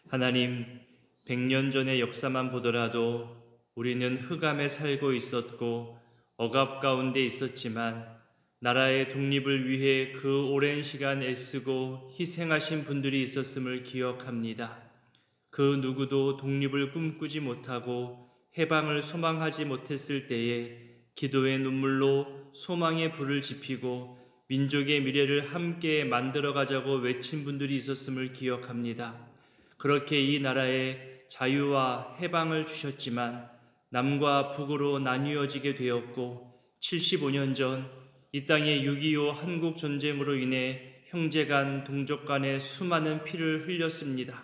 하나님, 100년 전의 역사만 보더라도 우리는 흑암에 살고 있었고 억압 가운데 있었지만 나라의 독립을 위해 그 오랜 시간 애쓰고 희생하신 분들이 있었음을 기억합니다. 그 누구도 독립을 꿈꾸지 못하고 해방을 소망하지 못했을 때에 기도의 눈물로 소망의 불을 지피고 민족의 미래를 함께 만들어가자고 외친 분들이 있었음을 기억합니다. 그렇게 이 나라에 자유와 해방을 주셨지만 남과 북으로 나뉘어지게 되었고 75년 전 이 땅의 6.25 한국 전쟁으로 인해 형제 간 동족 간에 수많은 피를 흘렸습니다.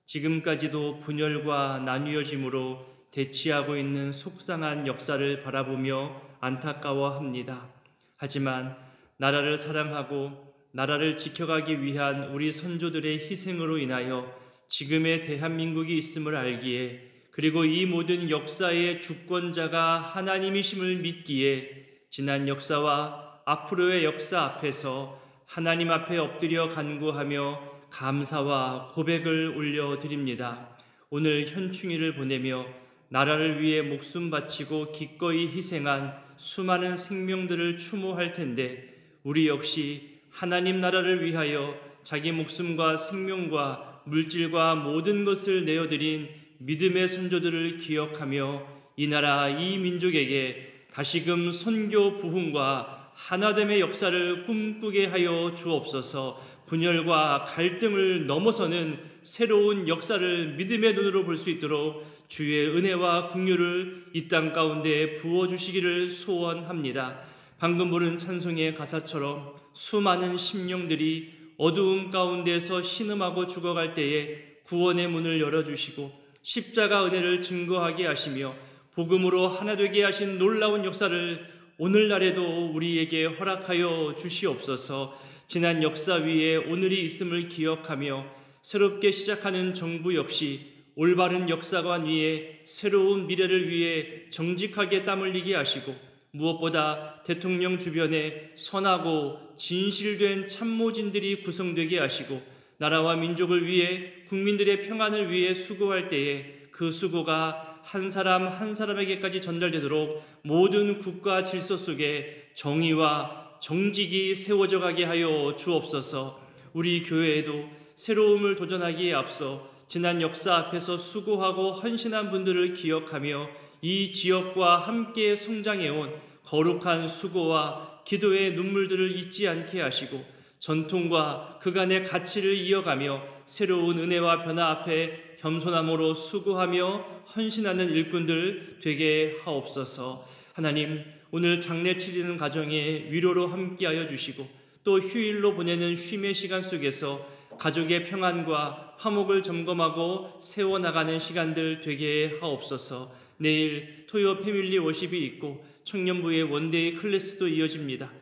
지금까지도 분열과 나뉘어짐으로 대치하고 있는 속상한 역사를 바라보며 안타까워합니다. 하지만 나라를 사랑하고 나라를 지켜가기 위한 우리 선조들의 희생으로 인하여 지금의 대한민국이 있음을 알기에, 그리고 이 모든 역사의 주권자가 하나님이심을 믿기에 지난 역사와 앞으로의 역사 앞에서 하나님 앞에 엎드려 간구하며 감사와 고백을 올려드립니다. 오늘 현충일을 보내며 나라를 위해 목숨 바치고 기꺼이 희생한 수많은 생명들을 추모할 텐데, 우리 역시 하나님 나라를 위하여 자기 목숨과 생명과 물질과 모든 것을 내어드린 믿음의 선조들을 기억하며 이 나라 이 민족에게 다시금 선교 부흥과 하나됨의 역사를 꿈꾸게 하여 주옵소서. 분열과 갈등을 넘어서는 새로운 역사를 믿음의 눈으로 볼 수 있도록 주의 은혜와 긍휼을 이 땅 가운데 부어주시기를 소원합니다. 방금 부른 찬송의 가사처럼 수많은 심령들이 어두움 가운데서 신음하고 죽어갈 때에 구원의 문을 열어주시고 십자가 은혜를 증거하게 하시며 복음으로 하나 되게 하신 놀라운 역사를 오늘날에도 우리에게 허락하여 주시옵소서. 지난 역사 위에 오늘이 있음을 기억하며 새롭게 시작하는 정부 역시 올바른 역사관 위에 새로운 미래를 위해 정직하게 땀 흘리게 하시고, 무엇보다 대통령 주변에 선하고 진실된 참모진들이 구성되게 하시고, 나라와 민족을 위해 국민들의 평안을 위해 수고할 때에 그 수고가 한 사람 한 사람에게까지 전달되도록 모든 국가 질서 속에 정의와 정직이 세워져 가게 하여 주옵소서. 우리 교회에도 새로움을 도전하기에 앞서 지난 역사 앞에서 수고하고 헌신한 분들을 기억하며 이 지역과 함께 성장해온 거룩한 수고와 기도의 눈물들을 잊지 않게 하시고, 전통과 그간의 가치를 이어가며 새로운 은혜와 변화 앞에 겸손함으로 수고하며 헌신하는 일꾼들 되게 하옵소서. 하나님, 오늘 장례 치르는 가정에 위로로 함께하여 주시고, 또 휴일로 보내는 쉼의 시간 속에서 가족의 평안과 화목을 점검하고 세워나가는 시간들 되게 하옵소서. 내일 토요 패밀리 워십이 있고 청년부의 원데이 클래스도 이어집니다.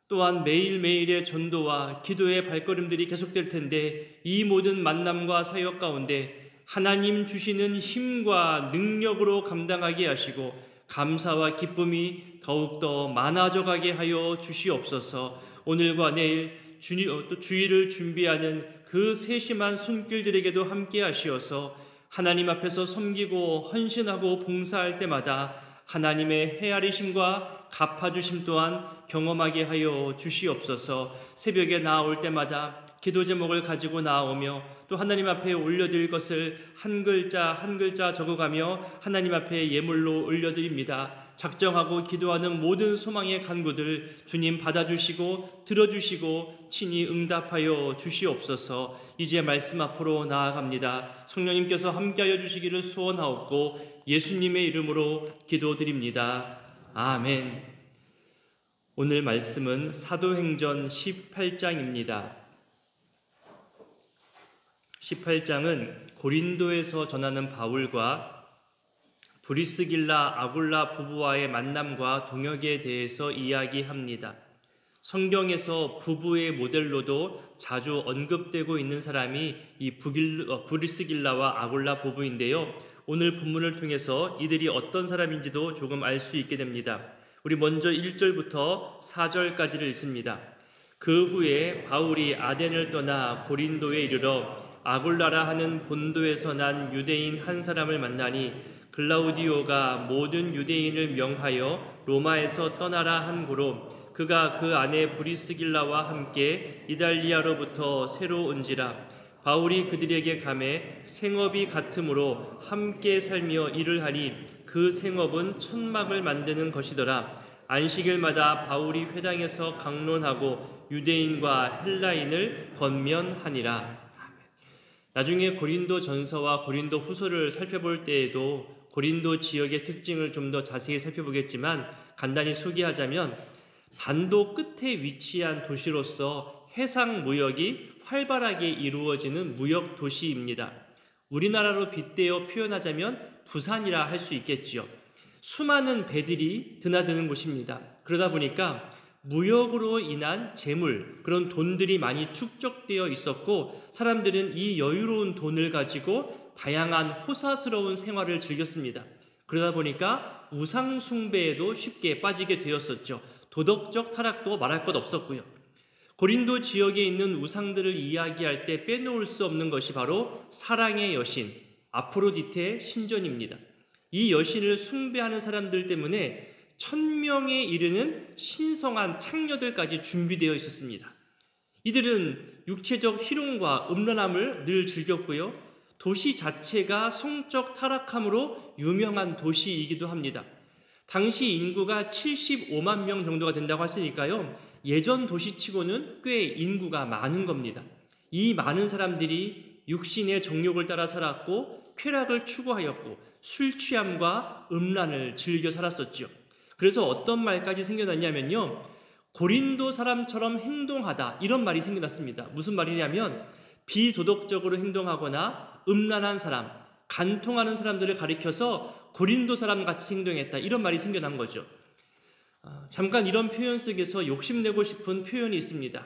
또한 매일매일의 전도와 기도의 발걸음들이 계속될 텐데, 이 모든 만남과 사역 가운데 하나님 주시는 힘과 능력으로 감당하게 하시고 감사와 기쁨이 더욱더 많아져 가게 하여 주시옵소서. 오늘과 내일 또 주일을 준비하는 그 세심한 손길들에게도 함께 하시어서 하나님 앞에서 섬기고 헌신하고 봉사할 때마다 하나님의 헤아리심과 갚아주심 또한 경험하게 하여 주시옵소서. 새벽에 나아올 때마다 기도 제목을 가지고 나오며 또 하나님 앞에 올려드릴 것을 한 글자 한 글자 적어가며 하나님 앞에 예물로 올려드립니다. 작정하고 기도하는 모든 소망의 간구들 주님 받아주시고 들어주시고 친히 응답하여 주시옵소서. 이제 말씀 앞으로 나아갑니다. 성령님께서 함께하여 주시기를 소원하옵고 예수님의 이름으로 기도드립니다. 아멘. 오늘 말씀은 사도행전 18장입니다. 18장은 고린도에서 전하는 바울과 브리스길라 아굴라 부부와의 만남과 동역에 대해서 이야기합니다. 성경에서 부부의 모델로도 자주 언급되고 있는 사람이 이 브리스길라와 아굴라 부부인데요. 오늘 본문을 통해서 이들이 어떤 사람인지도 조금 알 수 있게 됩니다. 우리 먼저 1절부터 4절까지를 읽습니다. 그 후에 바울이 아덴을 떠나 고린도에 이르러 아굴라라 하는 본도에서 난 유대인 한 사람을 만나니 글라우디오가 모든 유대인을 명하여 로마에서 떠나라 한 고로 그가 그 아내 브리스길라와 함께 이달리아로부터 새로 온지라. 바울이 그들에게 감해 생업이 같으므로 함께 살며 일을 하니 그 생업은 천막을 만드는 것이더라. 안식일마다 바울이 회당에서 강론하고 유대인과 헬라인을 권면하니라. 나중에 고린도 전서와 고린도 후서를 살펴볼 때에도 고린도 지역의 특징을 좀 더 자세히 살펴보겠지만 간단히 소개하자면 반도 끝에 위치한 도시로서 해상 무역이 활발하게 이루어지는 무역 도시입니다. 우리나라로 빗대어 표현하자면 부산이라 할 수 있겠지요. 수많은 배들이 드나드는 곳입니다. 그러다 보니까 무역으로 인한 재물, 그런 돈들이 많이 축적되어 있었고 사람들은 이 여유로운 돈을 가지고 다양한 호사스러운 생활을 즐겼습니다. 그러다 보니까 우상 숭배에도 쉽게 빠지게 되었었죠. 도덕적 타락도 말할 것 없었고요. 고린도 지역에 있는 우상들을 이야기할 때 빼놓을 수 없는 것이 바로 사랑의 여신 아프로디테 신전입니다. 이 여신을 숭배하는 사람들 때문에 1000명에 이르는 신성한 창녀들까지 준비되어 있었습니다. 이들은 육체적 희롱과 음란함을 늘 즐겼고요. 도시 자체가 성적 타락함으로 유명한 도시이기도 합니다. 당시 인구가 75만 명 정도가 된다고 했으니까요. 예전 도시치고는 꽤 인구가 많은 겁니다. 이 많은 사람들이 육신의 정욕을 따라 살았고 쾌락을 추구하였고 술 취함과 음란을 즐겨 살았었죠. 그래서 어떤 말까지 생겨났냐면요. 고린도 사람처럼 행동하다 이런 말이 생겨났습니다. 무슨 말이냐면 비도덕적으로 행동하거나 음란한 사람, 간통하는 사람들을 가리켜서 고린도 사람 같이 행동했다 이런 말이 생겨난 거죠. 잠깐 이런 표현 속에서 욕심내고 싶은 표현이 있습니다.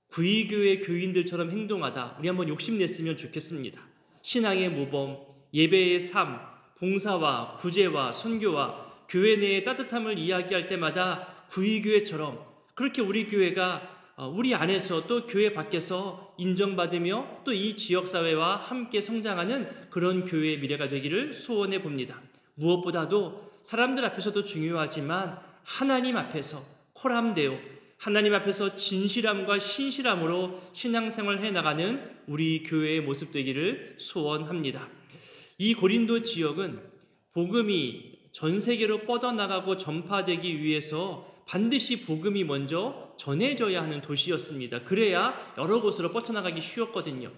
구이교회 교인들처럼 행동하다. 우리 한번 욕심냈으면 좋겠습니다. 신앙의 모범, 예배의 삶, 봉사와 구제와 선교와 교회 내의 따뜻함을 이야기할 때마다 구이교회처럼 그렇게 우리 교회가 우리 안에서 또 교회 밖에서 인정받으며 또 이 지역사회와 함께 성장하는 그런 교회의 미래가 되기를 소원해 봅니다. 무엇보다도 사람들 앞에서도 중요하지만 하나님 앞에서 코람데오 하나님 앞에서 진실함과 신실함으로 신앙생활을 해나가는 우리 교회의 모습 되기를 소원합니다. 이 고린도 지역은 복음이 전 세계로 뻗어나가고 전파되기 위해서 반드시 복음이 먼저 전해져야 하는 도시였습니다. 그래야 여러 곳으로 뻗쳐나가기 쉬웠거든요.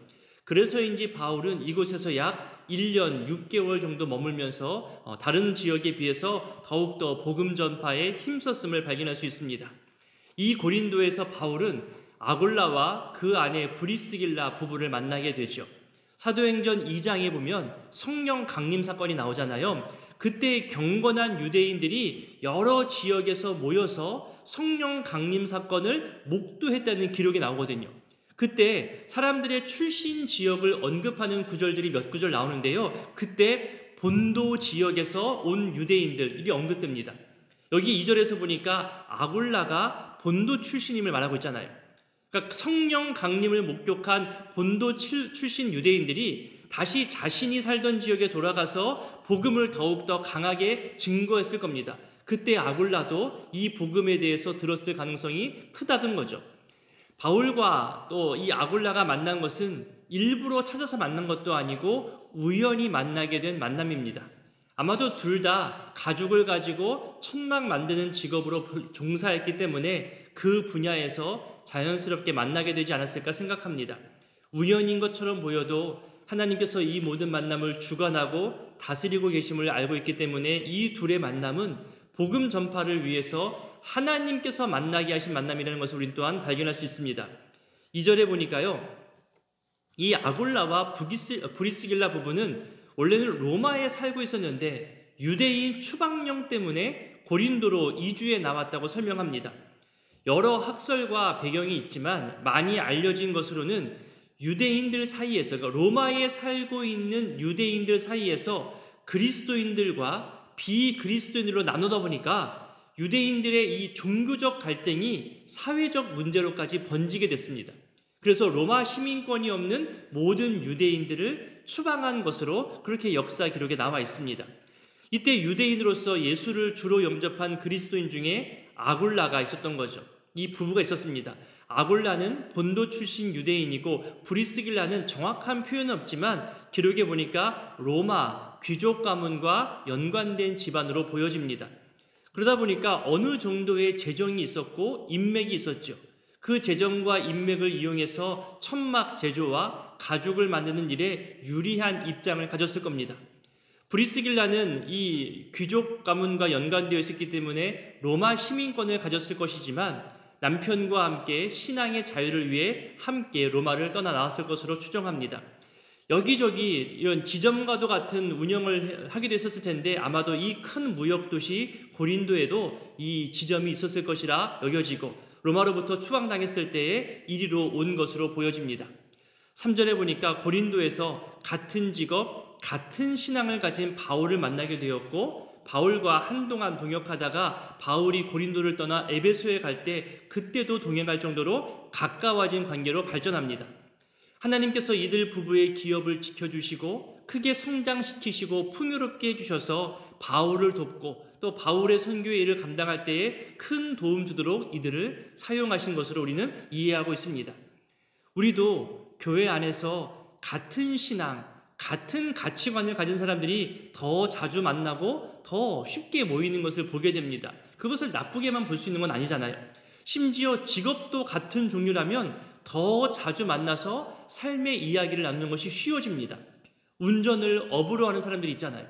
그래서인지 바울은 이곳에서 약 1년 6개월 정도 머물면서 다른 지역에 비해서 더욱더 복음 전파에 힘썼음을 발견할 수 있습니다. 이 고린도에서 바울은 아굴라와 그 아내 브리스길라 부부를 만나게 되죠. 사도행전 2장에 보면 성령 강림 사건이 나오잖아요. 그때 경건한 유대인들이 여러 지역에서 모여서 성령 강림 사건을 목도했다는 기록이 나오거든요. 그때 사람들의 출신 지역을 언급하는 구절들이 몇 구절 나오는데요. 그때 본도 지역에서 온 유대인들이 언급됩니다. 여기 2절에서 보니까 아굴라가 본도 출신임을 말하고 있잖아요. 그러니까 성령 강림을 목격한 본도 출신 유대인들이 다시 자신이 살던 지역에 돌아가서 복음을 더욱더 강하게 증거했을 겁니다. 그때 아굴라도 이 복음에 대해서 들었을 가능성이 크다는 거죠. 바울과 또 이 아굴라가 만난 것은 일부러 찾아서 만난 것도 아니고 우연히 만나게 된 만남입니다. 아마도 둘 다 가죽을 가지고 천막 만드는 직업으로 종사했기 때문에 그 분야에서 자연스럽게 만나게 되지 않았을까 생각합니다. 우연인 것처럼 보여도 하나님께서 이 모든 만남을 주관하고 다스리고 계심을 알고 있기 때문에 이 둘의 만남은 복음 전파를 위해서 하나님께서 만나게 하신 만남이라는 것을 우린 또한 발견할 수 있습니다. 2절에 보니까요. 이 아굴라와 브리스길라 부부는 원래는 로마에 살고 있었는데 유대인 추방령 때문에 고린도로 이주해 나왔다고 설명합니다. 여러 학설과 배경이 있지만 많이 알려진 것으로는 유대인들 사이에서, 그러니까 로마에 살고 있는 유대인들 사이에서 그리스도인들과 비그리스도인으로 나누다 보니까 유대인들의 이 종교적 갈등이 사회적 문제로까지 번지게 됐습니다. 그래서 로마 시민권이 없는 모든 유대인들을 추방한 것으로 그렇게 역사 기록에 나와 있습니다. 이때 유대인으로서 예수를 주로 영접한 그리스도인 중에 아굴라가 있었던 거죠. 이 부부가 있었습니다. 아굴라는 본도 출신 유대인이고 브리스길라는 정확한 표현은 없지만 기록에 보니까 로마 귀족 가문과 연관된 집안으로 보여집니다. 그러다 보니까 어느 정도의 재정이 있었고 인맥이 있었죠. 그 재정과 인맥을 이용해서 천막 제조와 가죽을 만드는 일에 유리한 입장을 가졌을 겁니다. 브리스길라는 이 귀족 가문과 연관되어 있었기 때문에 로마 시민권을 가졌을 것이지만 남편과 함께 신앙의 자유를 위해 함께 로마를 떠나 나왔을 것으로 추정합니다. 여기저기 이런 지점과도 같은 운영을 하기도 했었을 텐데 아마도 이 큰 무역도시 고린도에도 이 지점이 있었을 것이라 여겨지고 로마로부터 추방당했을 때에 이리로 온 것으로 보여집니다. 3절에 보니까 고린도에서 같은 직업, 같은 신앙을 가진 바울을 만나게 되었고 바울과 한동안 동역하다가 바울이 고린도를 떠나 에베소에 갈 때 그때도 동행할 정도로 가까워진 관계로 발전합니다. 하나님께서 이들 부부의 기업을 지켜주시고 크게 성장시키시고 풍요롭게 해주셔서 바울을 돕고 또 바울의 선교의 일을 감당할 때에 큰 도움 주도록 이들을 사용하신 것으로 우리는 이해하고 있습니다. 우리도 교회 안에서 같은 신앙, 같은 가치관을 가진 사람들이 더 자주 만나고 더 쉽게 모이는 것을 보게 됩니다. 그것을 나쁘게만 볼 수 있는 건 아니잖아요. 심지어 직업도 같은 종류라면 더 자주 만나서 삶의 이야기를 나누는 것이 쉬워집니다. 운전을 업으로 하는 사람들이 있잖아요.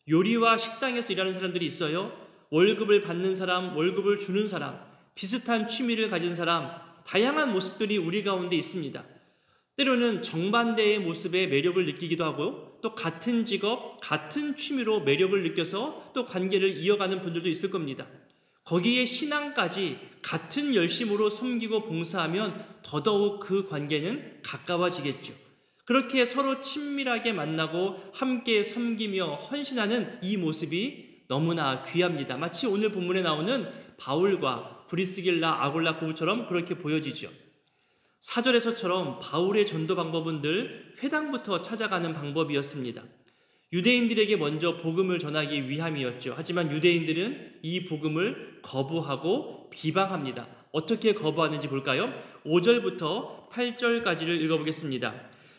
요리와 식당에서 일하는 사람들이 있어요. 월급을 받는 사람, 월급을 주는 사람, 비슷한 취미를 가진 사람, 다양한 모습들이 우리 가운데 있습니다. 때로는 정반대의 모습에 매력을 느끼기도 하고요. 또 같은 직업, 같은 취미로 매력을 느껴서 또 관계를 이어가는 분들도 있을 겁니다. 거기에 신앙까지 같은 열심으로 섬기고 봉사하면 더더욱 그 관계는 가까워지겠죠. 그렇게 서로 친밀하게 만나고 함께 섬기며 헌신하는 이 모습이 너무나 귀합니다. 마치 오늘 본문에 나오는 바울과 브리스길라, 아굴라 부부처럼 그렇게 보여지죠. 4절에서처럼 바울의 전도 방법은 늘 회당부터 찾아가는 방법이었습니다. 유대인들에게 먼저 복음을 전하기 위함이었죠. 하지만 유대인들은 이 복음을 거부하고 비방합니다. 어떻게 거부하는지 볼까요? 5절부터 8절까지를 읽어보겠습니다.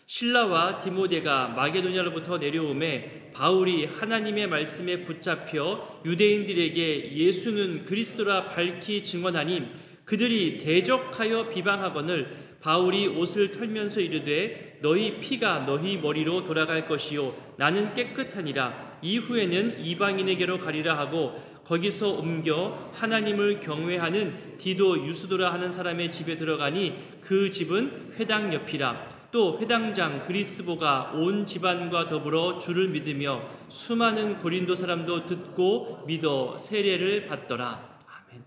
실라와 디모데가 마게도냐로부터 내려오매 바울이 하나님의 말씀에 붙잡혀 유대인들에게 예수는 그리스도라 밝히 증언하니 그들이 대적하여 비방하거늘 바울이 옷을 털면서 이르되 너희 피가 너희 머리로 돌아갈 것이요 나는 깨끗하니라. 이후에는 이방인에게로 가리라 하고 거기서 옮겨 하나님을 경외하는 디도 유스도라 하는 사람의 집에 들어가니 그 집은 회당 옆이라. 또 회당장 그리스보가 온 집안과 더불어 주를 믿으며 수많은 고린도 사람도 듣고 믿어 세례를 받더라. 아멘.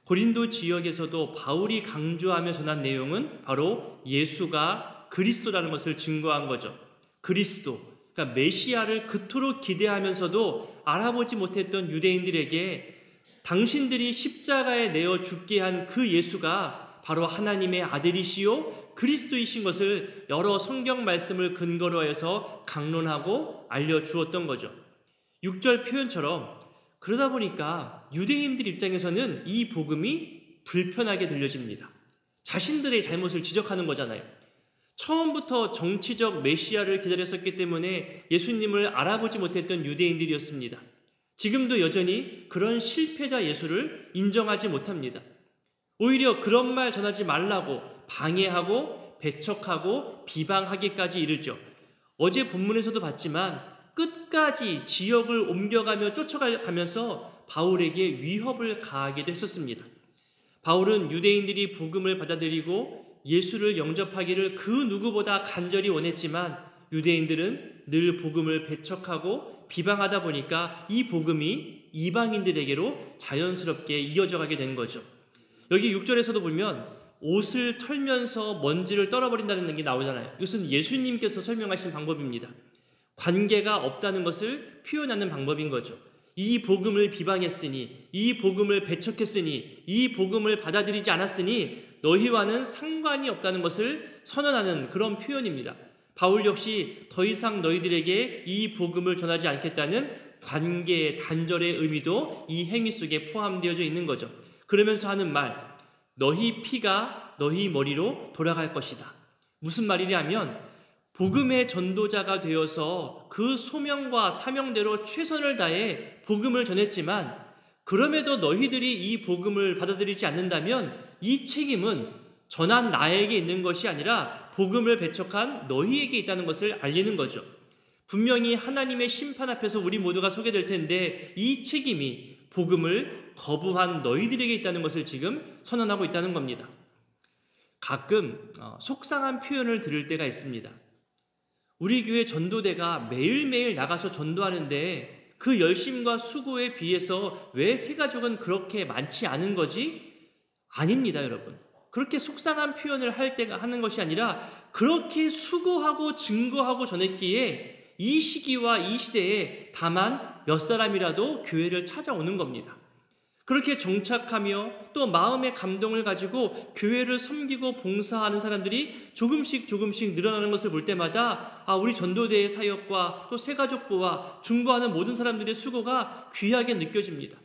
고린도 지역에서도 바울이 강조하며 전한 내용은 바로 예수가 그리스도라는 것을 증거한 거죠. 그리스도, 그러니까 메시아를 그토록 기대하면서도 알아보지 못했던 유대인들에게 당신들이 십자가에 내어 죽게 한 그 예수가 바로 하나님의 아들이시요 그리스도이신 것을 여러 성경 말씀을 근거로 해서 강론하고 알려주었던 거죠. 6절 표현처럼 그러다 보니까 유대인들 입장에서는 이 복음이 불편하게 들려집니다. 자신들의 잘못을 지적하는 거잖아요. 처음부터 정치적 메시아를 기다렸었기 때문에 예수님을 알아보지 못했던 유대인들이었습니다. 지금도 여전히 그런 실패자 예수를 인정하지 못합니다. 오히려 그런 말 전하지 말라고 방해하고 배척하고 비방하기까지 이르죠. 어제 본문에서도 봤지만 끝까지 지역을 옮겨가며 쫓아가면서 바울에게 위협을 가하기도 했었습니다. 바울은 유대인들이 복음을 받아들이고 예수를 영접하기를 그 누구보다 간절히 원했지만 유대인들은 늘 복음을 배척하고 비방하다 보니까 이 복음이 이방인들에게로 자연스럽게 이어져 가게 된 거죠. 여기 6절에서도 보면 옷을 털면서 먼지를 떨어버린다는 게 나오잖아요. 이것은 예수님께서 설명하신 방법입니다. 관계가 없다는 것을 표현하는 방법인 거죠. 이 복음을 비방했으니, 이 복음을 배척했으니, 이 복음을 받아들이지 않았으니 너희와는 상관이 없다는 것을 선언하는 그런 표현입니다. 바울 역시 더 이상 너희들에게 이 복음을 전하지 않겠다는 관계의 단절의 의미도 이 행위 속에 포함되어져 있는 거죠. 그러면서 하는 말, 너희 피가 너희 머리로 돌아갈 것이다. 무슨 말이냐면 복음의 전도자가 되어서 그 소명과 사명대로 최선을 다해 복음을 전했지만 그럼에도 너희들이 이 복음을 받아들이지 않는다면 이 책임은 전한 나에게 있는 것이 아니라 복음을 배척한 너희에게 있다는 것을 알리는 거죠. 분명히 하나님의 심판 앞에서 우리 모두가 서게 될 텐데 이 책임이 복음을 거부한 너희들에게 있다는 것을 지금 선언하고 있다는 겁니다. 가끔 속상한 표현을 들을 때가 있습니다. 우리 교회 전도대가 매일매일 나가서 전도하는데 그 열심과 수고에 비해서 왜 새가족은 그렇게 많지 않은 거지? 아닙니다, 여러분. 그렇게 속상한 표현을 하는 것이 아니라 그렇게 수고하고 증거하고 전했기에 이 시기와 이 시대에 다만 몇 사람이라도 교회를 찾아오는 겁니다. 그렇게 정착하며 또 마음의 감동을 가지고 교회를 섬기고 봉사하는 사람들이 조금씩 늘어나는 것을 볼 때마다 우리 전도대의 사역과 또 새가족부와 중보하는 모든 사람들의 수고가 귀하게 느껴집니다.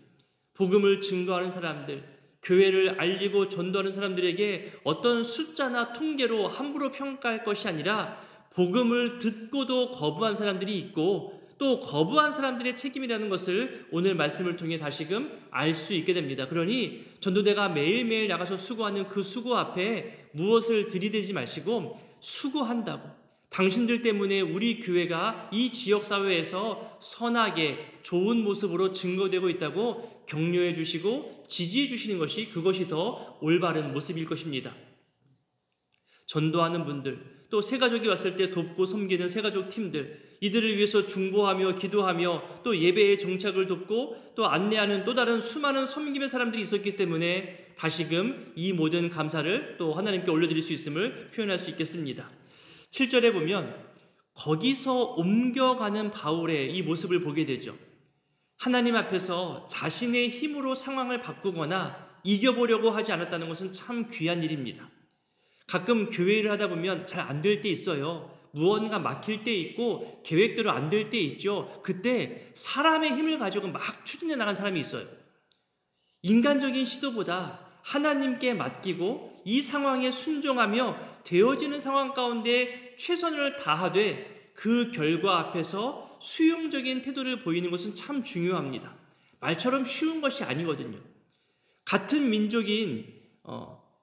복음을 증거하는 사람들, 교회를 알리고 전도하는 사람들에게 어떤 숫자나 통계로 함부로 평가할 것이 아니라 복음을 듣고도 거부한 사람들이 있고 또 거부한 사람들의 책임이라는 것을 오늘 말씀을 통해 다시금 알 수 있게 됩니다. 그러니 전도대가 매일매일 나가서 수고하는 그 수고 앞에 무엇을 들이대지 마시고 수고한다고 당신들 때문에 우리 교회가 이 지역사회에서 선하게 좋은 모습으로 증거되고 있다고 격려해 주시고 지지해 주시는 것이 그것이 더 올바른 모습일 것입니다. 전도하는 분들 또 새가족이 왔을 때 돕고 섬기는 새가족 팀들 이들을 위해서 중보하며 기도하며 또 예배의 정착을 돕고 또 안내하는 또 다른 수많은 섬김의 사람들이 있었기 때문에 다시금 이 모든 감사를 또 하나님께 올려드릴 수 있음을 표현할 수 있겠습니다. 7절에 보면 거기서 옮겨가는 바울의 이 모습을 보게 되죠. 하나님 앞에서 자신의 힘으로 상황을 바꾸거나 이겨보려고 하지 않았다는 것은 참 귀한 일입니다. 가끔 교회를 하다 보면 잘 안 될 때 있어요. 무언가 막힐 때 있고 계획대로 안 될 때 있죠. 그때 사람의 힘을 가지고 막 추진해 나간 사람이 있어요. 인간적인 시도보다 하나님께 맡기고 이 상황에 순종하며 되어지는 상황 가운데 최선을 다하되 그 결과 앞에서 수용적인 태도를 보이는 것은 참 중요합니다. 말처럼 쉬운 것이 아니거든요. 같은 민족인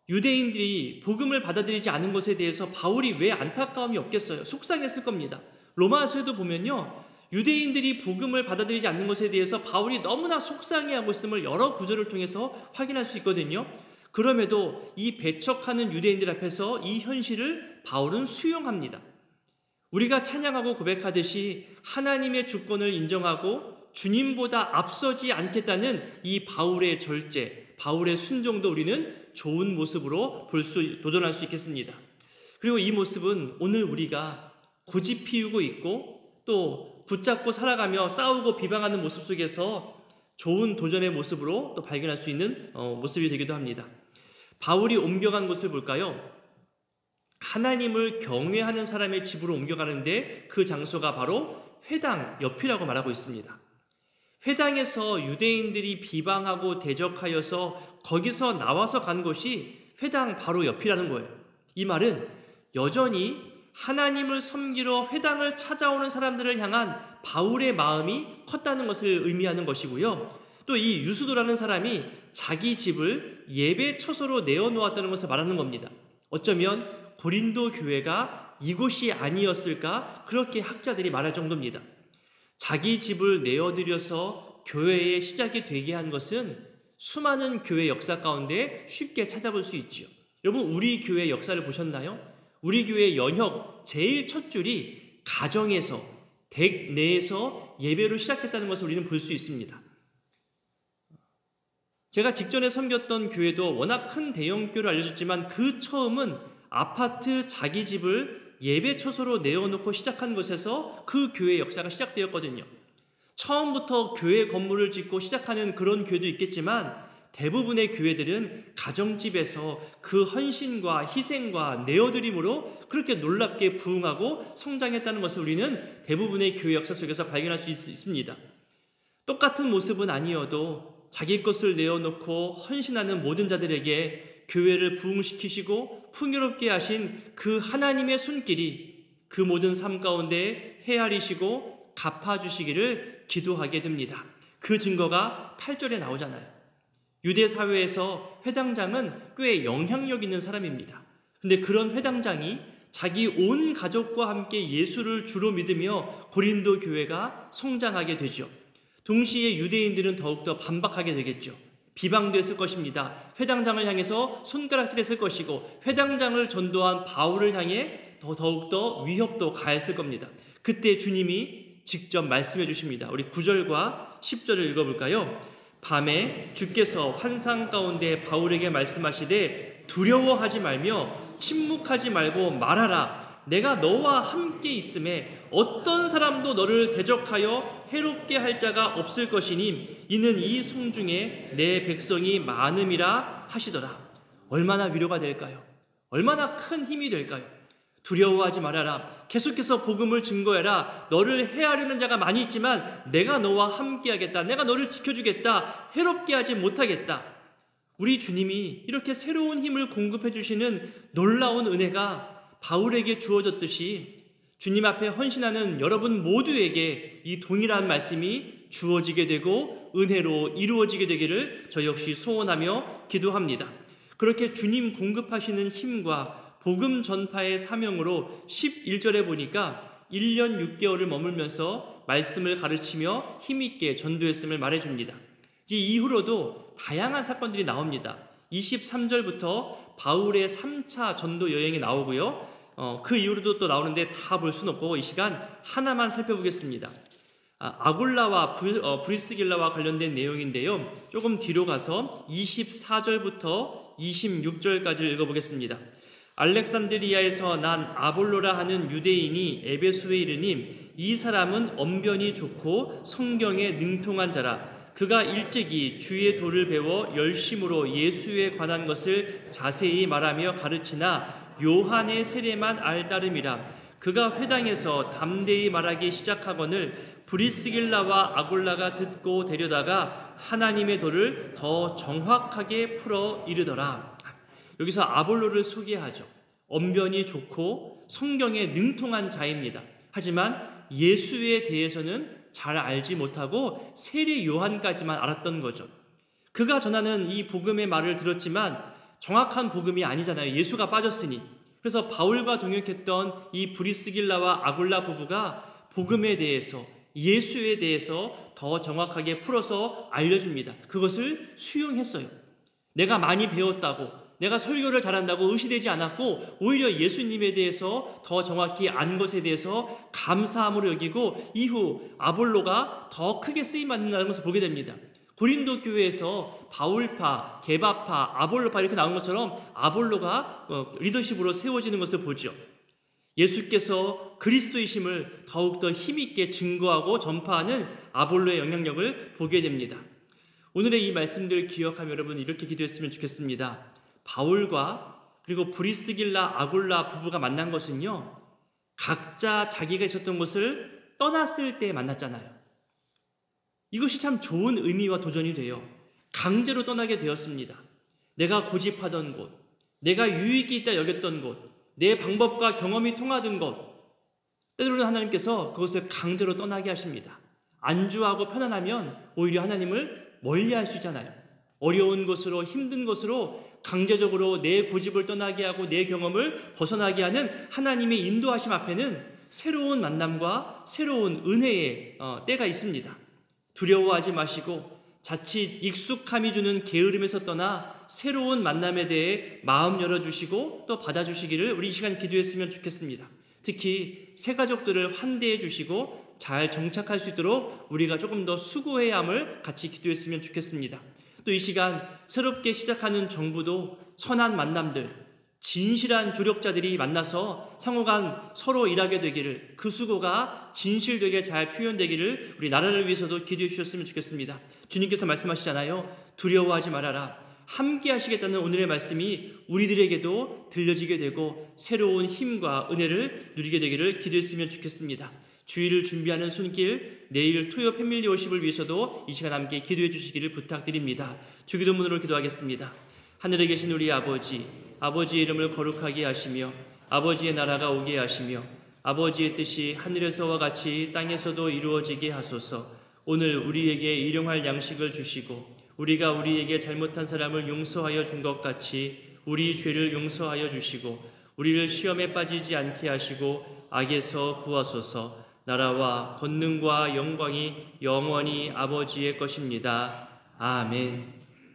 유대인들이 복음을 받아들이지 않은 것에 대해서 바울이 왜 안타까움이 없겠어요? 속상했을 겁니다. 로마서에도 보면요, 유대인들이 복음을 받아들이지 않는 것에 대해서 바울이 너무나 속상해하고 있음을 여러 구절을 통해서 확인할 수 있거든요. 그럼에도 이 배척하는 유대인들 앞에서 이 현실을 바울은 수용합니다. 우리가 찬양하고 고백하듯이 하나님의 주권을 인정하고 주님보다 앞서지 않겠다는 이 바울의 절제, 바울의 순종도 우리는 좋은 모습으로 도전할 수 있겠습니다. 그리고 이 모습은 오늘 우리가 고집 피우고 있고 또 붙잡고 살아가며 싸우고 비방하는 모습 속에서 좋은 도전의 모습으로 또 발견할 수 있는 모습이 되기도 합니다. 바울이 옮겨간 곳을 볼까요? 하나님을 경외하는 사람의 집으로 옮겨가는데 그 장소가 바로 회당 옆이라고 말하고 있습니다. 회당에서 유대인들이 비방하고 대적하여서 거기서 나와서 간 곳이 회당 바로 옆이라는 거예요. 이 말은 여전히 하나님을 섬기러 회당을 찾아오는 사람들을 향한 바울의 마음이 컸다는 것을 의미하는 것이고요. 또 이 유수도라는 사람이 자기 집을 예배 처소로 내어놓았다는 것을 말하는 겁니다. 어쩌면 고린도 교회가 이곳이 아니었을까 그렇게 학자들이 말할 정도입니다. 자기 집을 내어드려서 교회의 시작이 되게 한 것은 수많은 교회 역사 가운데 쉽게 찾아볼 수 있지요. 여러분, 우리 교회 역사를 보셨나요? 우리 교회 연혁 제일 첫 줄이 가정에서, 댁 내에서 예배로 시작했다는 것을 우리는 볼 수 있습니다. 제가 직전에 섬겼던 교회도 워낙 큰 대형교로 알려졌지만 그 처음은 아파트 자기 집을 예배 처소로 내어놓고 시작한 것에서 그 교회 역사가 시작되었거든요. 처음부터 교회 건물을 짓고 시작하는 그런 교회도 있겠지만 대부분의 교회들은 가정집에서 그 헌신과 희생과 내어드림으로 그렇게 놀랍게 부흥하고 성장했다는 것을 우리는 대부분의 교회 역사 속에서 발견할 수 있습니다. 똑같은 모습은 아니어도 자기 것을 내어놓고 헌신하는 모든 자들에게 교회를 부흥시키시고 풍요롭게 하신 그 하나님의 손길이 그 모든 삶 가운데 헤아리시고 갚아주시기를 기도하게 됩니다. 그 증거가 8절에 나오잖아요. 유대 사회에서 회당장은 꽤 영향력 있는 사람입니다. 근데 그런 회당장이 자기 온 가족과 함께 예수를 주로 믿으며 고린도 교회가 성장하게 되죠. 동시에 유대인들은 더욱더 반박하게 되겠죠. 비방됐을 것입니다. 회당장을 향해서 손가락질했을 것이고 회당장을 전도한 바울을 향해 더욱더 위협도 가했을 겁니다. 그때 주님이 직접 말씀해 주십니다. 우리 9절과 10절을 읽어볼까요? 밤에 주께서 환상 가운데 바울에게 말씀하시되 두려워하지 말며 침묵하지 말고 말하라. 내가 너와 함께 있음에 어떤 사람도 너를 대적하여 해롭게 할 자가 없을 것이니 이는 이 성중에 내 백성이 많음이라 하시더라. 얼마나 위로가 될까요? 얼마나 큰 힘이 될까요? 두려워하지 말아라. 계속해서 복음을 증거해라. 너를 해하려는 자가 많이 있지만 내가 너와 함께하겠다. 내가 너를 지켜주겠다. 해롭게 하지 못하겠다. 우리 주님이 이렇게 새로운 힘을 공급해 주시는 놀라운 은혜가 바울에게 주어졌듯이 주님 앞에 헌신하는 여러분 모두에게 이 동일한 말씀이 주어지게 되고 은혜로 이루어지게 되기를 저 역시 소원하며 기도합니다. 그렇게 주님 공급하시는 힘과 복음 전파의 사명으로 11절에 보니까 1년 6개월을 머물면서 말씀을 가르치며 힘있게 전도했음을 말해줍니다. 이제 이후로도 다양한 사건들이 나옵니다. 23절부터 바울의 3차 전도 여행이 나오고요. 그 이후로도 또 나오는데 다 볼 수는 없고 이 시간 하나만 살펴보겠습니다. 아굴라와 브리스길라와 관련된 내용인데요. 조금 뒤로 가서 24절부터 26절까지 읽어보겠습니다. 알렉산드리아에서 난 아볼로라 하는 유대인이 에베소에 이르니 이 사람은 언변이 좋고 성경에 능통한 자라. 그가 일찍이 주의 도를 배워 열심으로 예수에 관한 것을 자세히 말하며 가르치나 요한의 세례만 알따름이라. 그가 회당에서 담대히 말하기 시작하거늘 브리스길라와 아굴라가 듣고 데려다가 하나님의 도를 더 정확하게 풀어 이르더라. 여기서 아볼로를 소개하죠. 언변이 좋고 성경에 능통한 자입니다. 하지만 예수에 대해서는 잘 알지 못하고 세례 요한까지만 알았던 거죠. 그가 전하는 이 복음의 말을 들었지만 정확한 복음이 아니잖아요. 예수가 빠졌으니. 그래서 바울과 동역했던 이 브리스길라와 아굴라 부부가 복음에 대해서 예수에 대해서 더 정확하게 풀어서 알려줍니다. 그것을 수용했어요. 내가 많이 배웠다고, 내가 설교를 잘한다고 의시되지 않았고 오히려 예수님에 대해서 더 정확히 안 것에 대해서 감사함으로 여기고 이후 아볼로가 더 크게 쓰임받는다는 것을 보게 됩니다. 고린도 교회에서 바울파, 게바파, 아볼로파 이렇게 나온 것처럼 아볼로가 리더십으로 세워지는 것을 보죠. 예수께서 그리스도이심을 더욱더 힘있게 증거하고 전파하는 아볼로의 영향력을 보게 됩니다. 오늘의 이 말씀들을 기억하며 여러분 이렇게 기도했으면 좋겠습니다. 바울과 그리고 브리스길라, 아굴라 부부가 만난 것은요, 각자 자기가 있었던 곳을 떠났을 때 만났잖아요. 이것이 참 좋은 의미와 도전이 돼요. 강제로 떠나게 되었습니다. 내가 고집하던 곳, 내가 유익이 있다 여겼던 곳, 내 방법과 경험이 통하던 곳, 때로는 하나님께서 그것을 강제로 떠나게 하십니다. 안주하고 편안하면 오히려 하나님을 멀리할 수 있잖아요. 어려운 곳으로, 힘든 곳으로 강제적으로 내 고집을 떠나게 하고 내 경험을 벗어나게 하는 하나님의 인도하심 앞에는 새로운 만남과 새로운 은혜의 때가 있습니다. 두려워하지 마시고 자칫 익숙함이 주는 게으름에서 떠나 새로운 만남에 대해 마음 열어주시고 또 받아주시기를 우리 이 시간 기도했으면 좋겠습니다. 특히 새 가족들을 환대해 주시고 잘 정착할 수 있도록 우리가 조금 더 수고해야 함을 같이 기도했으면 좋겠습니다. 또 이 시간 새롭게 시작하는 정부도 선한 만남들, 진실한 조력자들이 만나서 상호간 서로 일하게 되기를, 그 수고가 진실되게 잘 표현되기를 우리 나라를 위해서도 기도해 주셨으면 좋겠습니다. 주님께서 말씀하시잖아요. 두려워하지 말아라. 함께 하시겠다는 오늘의 말씀이 우리들에게도 들려지게 되고 새로운 힘과 은혜를 누리게 되기를 기도했으면 좋겠습니다. 주일을 준비하는 손길, 내일 토요 패밀리 워십을 위해서도 이 시간 함께 기도해 주시기를 부탁드립니다. 주기도문으로 기도하겠습니다. 하늘에 계신 우리 아버지, 아버지의 이름을 거룩하게 하시며 아버지의 나라가 오게 하시며 아버지의 뜻이 하늘에서와 같이 땅에서도 이루어지게 하소서. 오늘 우리에게 일용할 양식을 주시고 우리가 우리에게 잘못한 사람을 용서하여 준 것 같이 우리 죄를 용서하여 주시고 우리를 시험에 빠지지 않게 하시고 악에서 구하소서. 나라와 권능과 영광이 영원히 아버지의 것입니다. 아멘.